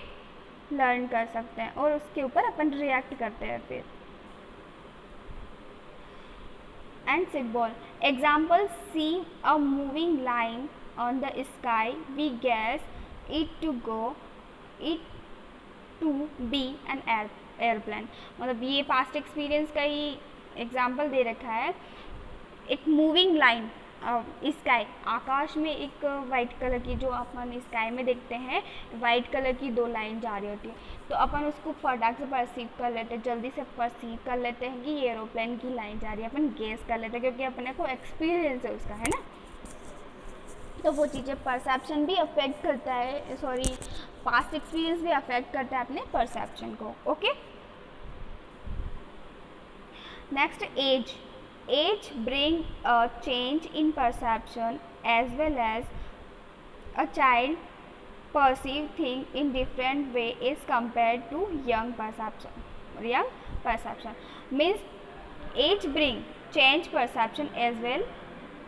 लर्न कर सकते हैं और उसके ऊपर अपन रिएक्ट करते हैं फिर। And symbol example, see a moving line on the sky, we guess it to be an airplane. मतलब ये पास्ट एक्सपीरियंस का ही एग्जाम्पल दे रखा है। एक मूविंग लाइन, स्काई, आकाश में एक वाइट कलर की, जो अपन स्काई में देखते हैं वाइट कलर की 2 लाइन जा रही होती है, तो अपन उसको फटाक से परसीव कर लेते हैं, जल्दी से परसीव कर लेते हैं कि ये एरोप्लेन की लाइन जा रही है, अपन गेस कर लेते हैं क्योंकि अपने को एक्सपीरियंस है उसका, है ना। तो वो चीज़ें परसेप्शन भी अफेक्ट करता है, सॉरी पास्ट एक्सपीरियंस भी अफेक्ट करता है अपने परसेप्शन को। Okay, next age bring a change in perception as well as a child perceive thing in different way is compared to young perception means age bring change perception as well.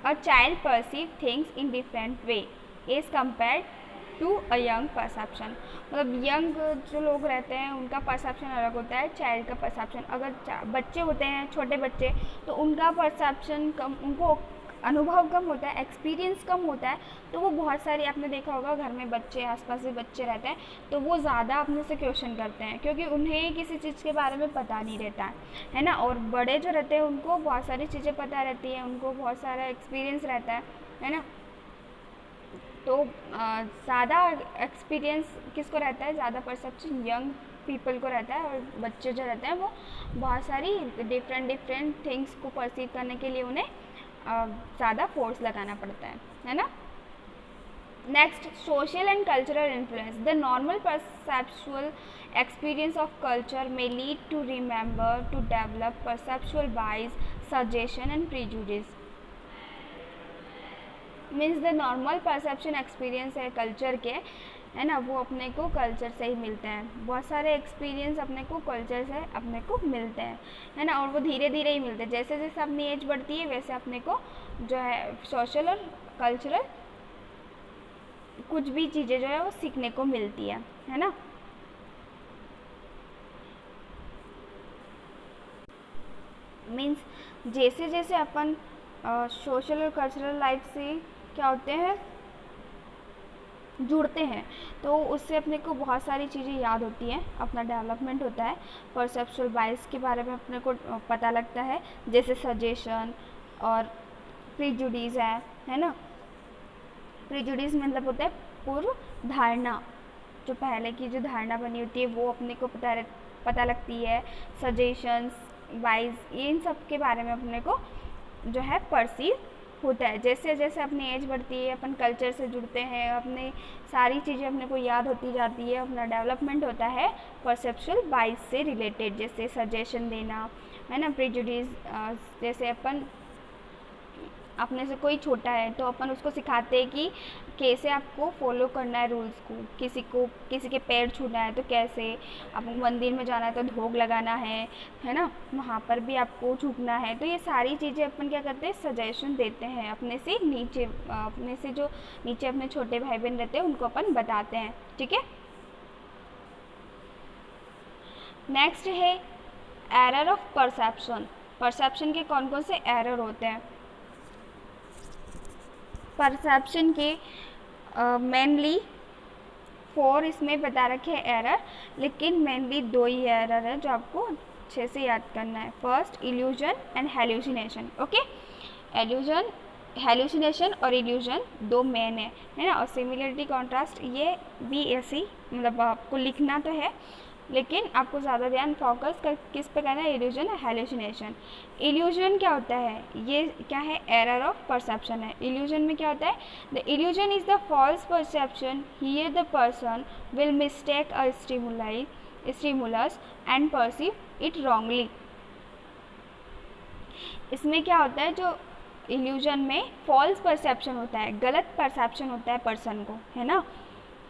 A child perceive things in different way as compared to a young perception. मतलब young जो लोग रहते हैं उनका perception अलग होता है, child का परसेप्शन, अगर बच्चे होते हैं, छोटे बच्चे, तो उनका परसेप्शन कम, उनको अनुभव कम होता है, एक्सपीरियंस कम होता है, तो वो बहुत सारी, आपने देखा होगा घर में बच्चे, आसपास भी बच्चे रहते हैं, तो वो ज़्यादा अपने से क्वेश्चन करते हैं क्योंकि उन्हें किसी चीज़ के बारे में पता नहीं रहता है ना। और बड़े जो रहते हैं उनको बहुत सारी चीज़ें पता रहती हैं, उनको बहुत सारा एक्सपीरियंस रहता है ना। तो ज़्यादा एक्सपीरियंस किसको रहता है, ज़्यादा परसेप्शन यंग पीपल को रहता है, और बच्चे जो रहते हैं वो बहुत सारी डिफरेंट थिंग्स को परसीव करने के लिए उन्हें ज़्यादा फोर्स लगाना पड़ता है ना। Next, social and cultural influence. The normal perceptual experience of culture may lead to remember to develop perceptual bias, suggestion and prejudice. Means the normal perception experience है कल्चर के, है ना, वो अपने को कल्चर से ही मिलते हैं। बहुत सारे एक्सपीरियंस अपने को कल्चर से अपने को मिलते हैं, है ना, और वो धीरे धीरे ही मिलते हैं। जैसे जैसे अपनी एज बढ़ती है वैसे अपने को जो है सोशल और कल्चरल कुछ भी चीज़ें जो है वो सीखने को मिलती है ना। मीन्स जैसे जैसे अपन सोशल और कल्चरल लाइफ से क्या होते हैं, जुड़ते हैं, तो उससे अपने को बहुत सारी चीज़ें याद होती हैं, अपना डेवलपमेंट होता है। परसेप्चुअल बाइस के बारे में अपने को पता लगता है, जैसे सजेशन और प्रीजुडिस है ना। प्रीजुडिस मतलब होता है पूर्व धारणा, जो पहले की जो धारणा बनी होती है वो अपने को पता लगती है। सजेशंस, बाइस, इन सब के बारे में अपने को जो है परसीव होता है। जैसे जैसे अपनी एज बढ़ती है, अपन कल्चर से जुड़ते हैं, अपने सारी चीज़ें अपने को याद होती जाती है, अपना डेवलपमेंट होता है परसेप्चुअल बाइस से रिलेटेड। जैसे सजेशन देना, है ना, प्रेजुडिस, जैसे अपन अपने से कोई छोटा है तो अपन उसको सिखाते हैं कि कैसे आपको फॉलो करना है रूल्स को, किसी के पैर छूना है तो कैसे, आपको मंदिर में जाना है तो धोख लगाना है ना, वहाँ पर भी आपको झुकना है। तो ये सारी चीज़ें अपन क्या करते हैं, सजेशन देते हैं अपने से नीचे, अपने से जो नीचे अपने छोटे भाई बहन रहते हैं उनको अपन बताते हैं, ठीक है। नेक्स्ट है एरर ऑफ परसेप्शन। परसेप्शन के कौन कौन से एरर होते हैं। परसेप्शन के मेनली 4 इसमें बता रखे हैं एरर, लेकिन मेनली 2 ही एरर है जो आपको अच्छे से याद करना है। First, illusion and hallucination. Okay, illusion, hallucination और इल्यूजन 2 मेन है ना। और सिमिलरिटी, कॉन्ट्रास्ट, ये भी ऐसे ही, मतलब आपको लिखना तो है लेकिन आपको ज़्यादा ध्यान फोकस किस पे करना है, इल्यूजन और हेल्यूसिनेशन। इल्यूजन क्या होता है, ये क्या है, एरर ऑफ परसेप्शन है। इल्यूजन में क्या होता है, the illusion is the false perception, here the person will mistake a stimulus and perceive it wrongly. इसमें क्या होता है, जो इल्यूजन में फॉल्स परसेप्शन होता है, गलत परसेप्शन होता है पर्सन को, है ना।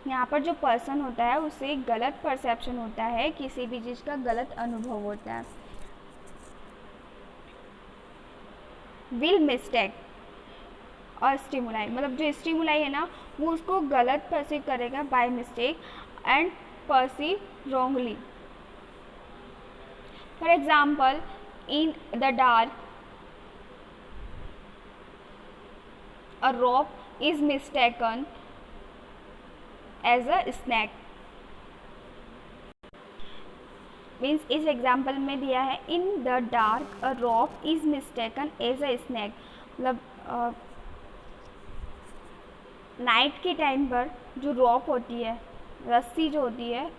यहाँ पर जो पर्सन होता है उसे गलत परसेप्शन होता है, किसी भी चीज़ का गलत अनुभव होता है। विल मिस्टेक और स्टिमुलाई, मतलब जो स्टिमुलाई है ना वो उसको गलत परसीव करेगा by mistake and perceive wrongly. For example, in the dark a rope is mistaken as a snake। Means इस एग्जाम्पल में दिया है in the dark a rope is mistaken as a snake, मतलब नाइट के time पर जो रोप होती है, रस्सी जो होती है,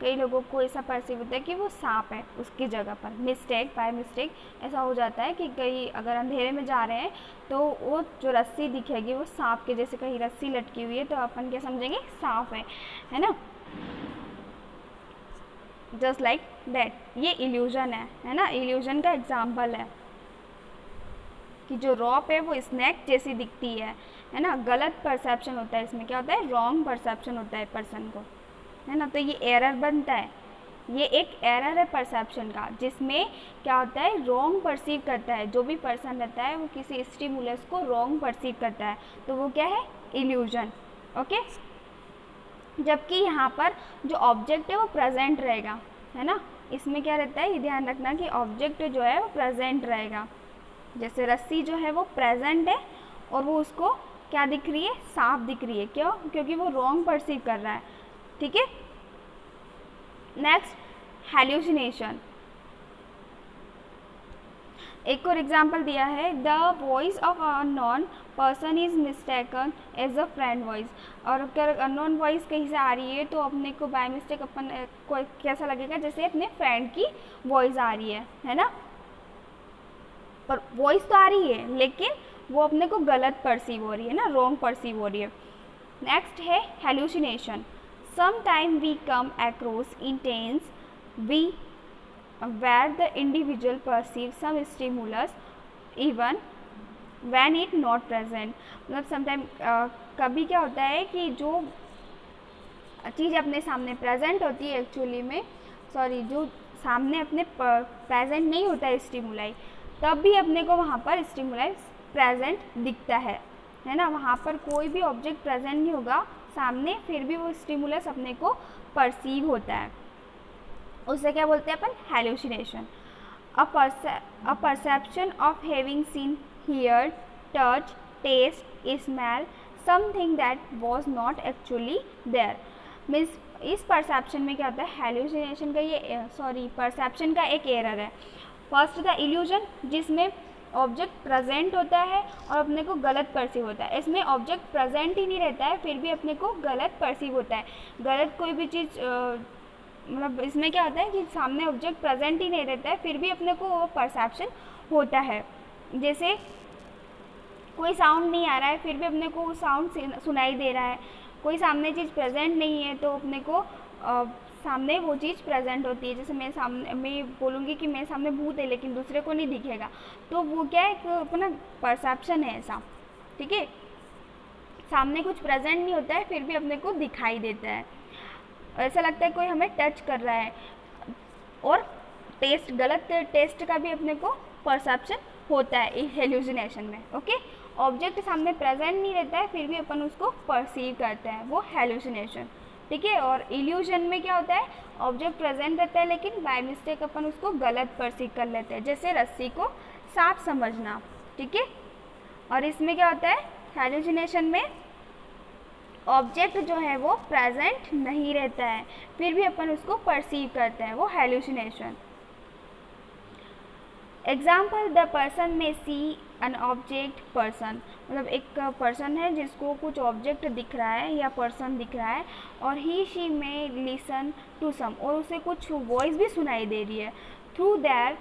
कई लोगों को ऐसा परसीव होता है कि वो सांप है उसकी जगह पर, मिस्टेक बाय मिस्टेक ऐसा हो जाता है कि कहीं अगर अंधेरे में जा रहे हैं तो वो जो रस्सी दिखेगी वो सांप के जैसे, कहीं रस्सी लटकी हुई है तो अपन क्या समझेंगे, सांप है ना, जस्ट लाइक दैट। ये इल्यूजन है ना, इल्यूजन का एग्जाम्पल है कि जो रॉप है वो स्नैक जैसी दिखती है ना। गलत परसेप्शन होता है, इसमें क्या होता है, रॉन्ग परसेप्शन होता है पर्सन को, है ना। तो ये एरर बनता है, ये एक एरर है परसेप्शन का, जिसमें क्या होता है, रॉन्ग परसीव करता है, जो भी पर्सन रहता है वो किसी स्टिमुलस को रॉन्ग परसीव करता है, तो वो क्या है, इल्यूजन। ओके, जबकि यहाँ पर जो ऑब्जेक्ट है वो प्रेजेंट रहेगा, है ना। इसमें क्या रहता है, ये ध्यान रखना कि ऑब्जेक्ट जो है वो प्रेजेंट रहेगा। जैसे रस्सी जो है वो प्रेजेंट है और वो उसको क्या दिख रही है, सांप दिख रही है, क्यों, क्योंकि वो रॉन्ग परसीव कर रहा है, ठीक है। Next, hallucination. एक और एग्जाम्पल दिया है, the voice of unknown person is mistaken as a friend voice. और अगर अननोन वॉइस कहीं से आ रही है तो अपने को बाय मिस्टेक अपन को कैसा लगेगा, जैसे अपने फ्रेंड की वॉइस आ रही है ना। पर वॉइस तो आ रही है लेकिन वो अपने को गलत परसीव हो रही है ना, रॉन्ग परसीव हो रही है। नेक्स्ट है hallucination. Sometime we come across intents where the individual perceives some stimulus even when it not present। मतलब समटाइम कभी क्या होता है कि जो चीज़ अपने सामने प्रेजेंट होती है एक्चुअली में, जो सामने अपने प्रेजेंट नहीं होता है स्टिमुलाई, तब भी अपने को वहाँ पर स्टिमुलाई प्रेजेंट दिखता है ना। वहाँ पर कोई भी ऑब्जेक्ट प्रेजेंट नहीं होगा सामने, फिर भी वो स्टिमुलस अपने को परसीव होता है, उसे क्या बोलते हैं अपन, hallucination. A perception of having seen hear, touch, taste, smell something that was not actually there. Means इस परसेप्शन में क्या होता है, हेलुसिनेशन का ये परसेप्शन का एक एरर है. फर्स्ट था इल्यूजन, जिसमें ऑब्जेक्ट प्रेजेंट होता है और अपने को गलत परसीव होता है. इसमें ऑब्जेक्ट प्रेजेंट ही नहीं रहता है फिर भी अपने को गलत परसीव होता है. गलत कोई भी चीज़ मतलब इसमें क्या होता है कि सामने ऑब्जेक्ट प्रेजेंट ही नहीं रहता है फिर भी अपने को वो परसेप्शन होता है. जैसे कोई साउंड नहीं आ रहा है फिर भी अपने को साउंड सुनाई दे रहा है. कोई सामने चीज़ प्रेजेंट नहीं है तो अपने को सामने वो चीज़ प्रेजेंट होती है. जैसे मैं बोलूँगी कि मेरे सामने भूत है लेकिन दूसरे को नहीं दिखेगा, तो वो क्या है, एक अपना परसेप्शन है ऐसा. ठीक है, सामने कुछ प्रेजेंट नहीं होता है फिर भी अपने को दिखाई देता है. ऐसा लगता है कोई हमें टच कर रहा है. और टेस्ट, गलत टेस्ट का भी अपने को परसेप्शन होता है हेलुसिनेशन में. ओके, ऑब्जेक्ट सामने प्रेजेंट नहीं रहता है फिर भी अपन उसको परसीव करते हैं, वो हेलुसिनेशन. ठीक है, और इल्यूजन में क्या होता है, ऑब्जेक्ट प्रेजेंट रहता है लेकिन बाय मिस्टेक अपन उसको गलत परसीव कर लेते हैं. जैसे रस्सी को सांप समझना. ठीक है, और इसमें क्या होता है, हेलुसिनेशन में ऑब्जेक्ट जो है वो प्रेजेंट नहीं रहता है फिर भी अपन उसको परसीव करते हैं, वो हेलुसिनेशन. एग्जाम्पल, द पर्सन में सी एन ऑब्जेक्ट. पर्सन मतलब एक पर्सन है जिसको कुछ ऑब्जेक्ट दिख रहा है या पर्सन दिख रहा है, और he she may listen to some, और उसे कुछ वॉइस भी सुनाई दे रही है. Through there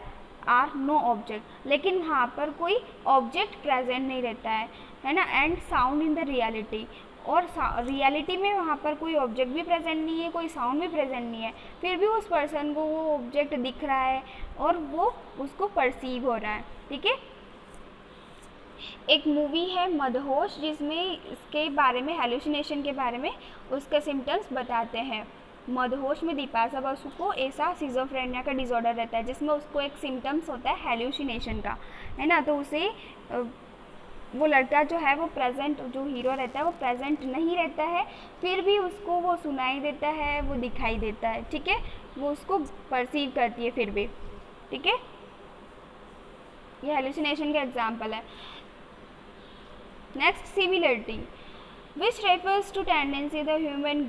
are no object, लेकिन वहाँ पर कोई ऑब्जेक्ट प्रेजेंट नहीं रहता है ना. And sound in the reality, और रियलिटी में वहाँ पर कोई ऑब्जेक्ट भी प्रेजेंट नहीं है, कोई साउंड भी प्रेजेंट नहीं है, फिर भी उस पर्सन को वो ऑब्जेक्ट दिख रहा है और वो उसको परसीव हो रहा है. ठीक है, एक मूवी है मदहोश जिसमें इसके बारे में, हेलुसिनेशन के बारे में उसके सिम्टम्स बताते हैं. मदहोश में दीपाशा बासु को ऐसा सिजोफ्रेनिया का डिसऑर्डर रहता है जिसमें उसको एक सिम्टम्स होता है हेलुसिनेशन का, है ना. तो उसे वो लड़का जो है वो प्रेजेंट, जो हीरो रहता है वो प्रेजेंट नहीं रहता है फिर भी उसको वो सुनाई देता है, वो दिखाई देता है. ठीक है, वो उसको परसीव करती है फिर भी. ठीक है, ये हेलुसिनेशन का एग्जाम्पल है. Next, similarity, which refers to tendency the human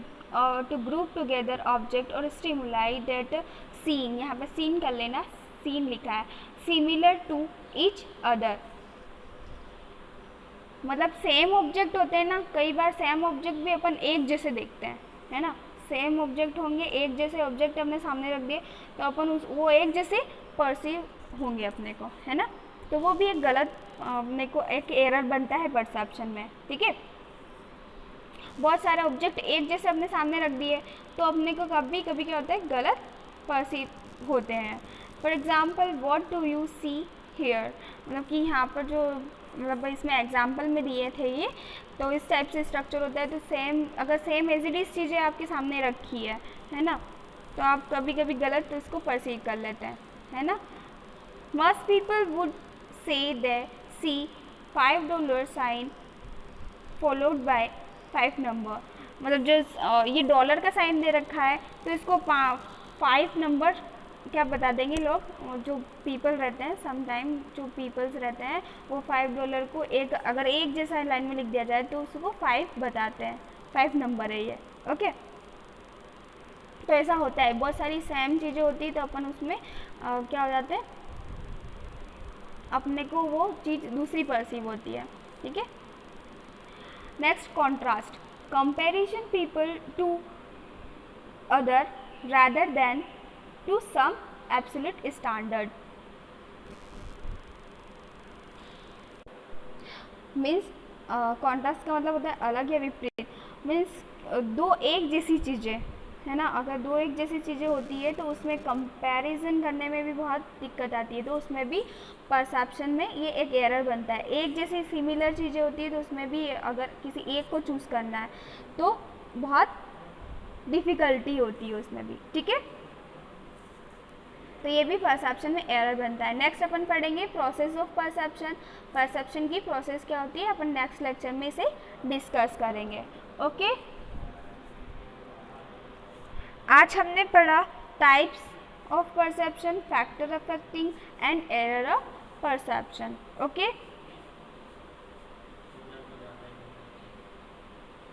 to group together object और स्टिमुलाई दैट सीन, यहाँ पे सीन कर लेना, सीन लिखा है, सिमिलर टू ईच अदर. मतलब सेम ऑब्जेक्ट होते हैं ना, कई बार सेम ऑब्जेक्ट भी अपन एक जैसे देखते हैं, है ना. सेम ऑब्जेक्ट होंगे, एक जैसे ऑब्जेक्ट अपने सामने रख दिए तो अपन वो एक जैसे परसीव होंगे अपने को, है ना. तो वो भी एक गलत अपने को एक एरर बनता है परसेप्शन में. ठीक है, बहुत सारे ऑब्जेक्ट एक जैसे अपने सामने रख दिए तो अपने को कभी कभी क्या होता है, गलत परसीव होते हैं. For example, what do you see here, मतलब कि यहाँ पर जो मतलब इसमें एग्जाम्पल में दिए थे ये, तो इस टाइप से स्ट्रक्चर होता है. तो सेम, अगर सेम एज इट इज चीज़ें आपके सामने रखी है ना, तो आप कभी कभी गलत इसको परसीव कर लेते हैं, है ना. Most people would say they see $5 sign followed by 5 number. मतलब जो ये डॉलर का साइन दे रखा है तो इसको 5 नंबर क्या बता देंगे लोग, जो पीपल रहते हैं, समटाइम जो पीपल्स रहते हैं वो $5 को एक, अगर एक जैसा लाइन में लिख दिया जाए तो उसको 5 बताते हैं, 5 नंबर है ये. ओके, तो ऐसा होता है, बहुत सारी सेम चीज़ें होती है तो अपन उसमें क्या हो जाते हैं, अपने को वो चीज़ दूसरी परसीव होती है. ठीक है, next, contrast, comparison people to other rather than to some absolute standard. Means contrast का मतलब होता है अलग या विपरीत. मीन्स दो एक जैसी चीज़ें, है ना, अगर दो एक जैसी चीज़ें होती है तो उसमें कंपैरिजन करने में भी बहुत दिक्कत आती है, तो उसमें भी परसेप्शन में ये एक एरर बनता है. एक जैसी सिमिलर चीज़ें होती है तो उसमें भी अगर किसी एक को चूज़ करना है तो बहुत डिफ़िकल्टी होती है उसमें भी. ठीक है, तो ये भी परसेप्शन में एरर बनता है. नेक्स्ट अपन पढ़ेंगे प्रोसेस ऑफ परसेप्शन. परसेप्शन की प्रोसेस क्या होती है अपन नेक्स्ट लेक्चर में इसे डिस्कस करेंगे. ओके, आज हमने पढ़ा types of perception, factor affecting and error of perception. Okay.